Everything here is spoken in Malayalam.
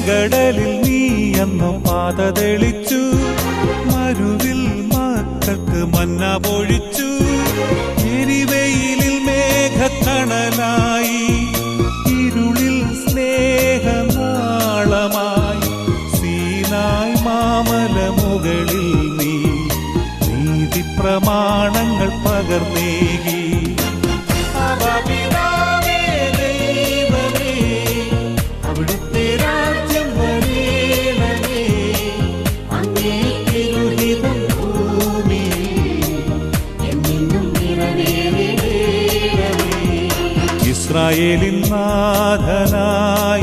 ചെങ്കടലിൽ നീ അന്നു പാത തെളിച്ചു, മരുവിൽ മക്കൾക്ക് മന്ന പൊഴിച്ചു. എരിവെയിലിൽ മേഘത്തണലായി, ഇരുളിൽ സ്നേഹനാളമായി. സീനായ് മാമലമുകളിൽ നീ നീതി പ്രമാണങ്ങൾ പകർന്നേകി. അവിടുത്തെ രാജ്യം വരേണമേ, അങ്ങേ തിരുഹിതം ഭൂമിയിൽ എന്നെന്നും നിറവേറണമേ. ഇസ്രായേലിൻ നാഥനായ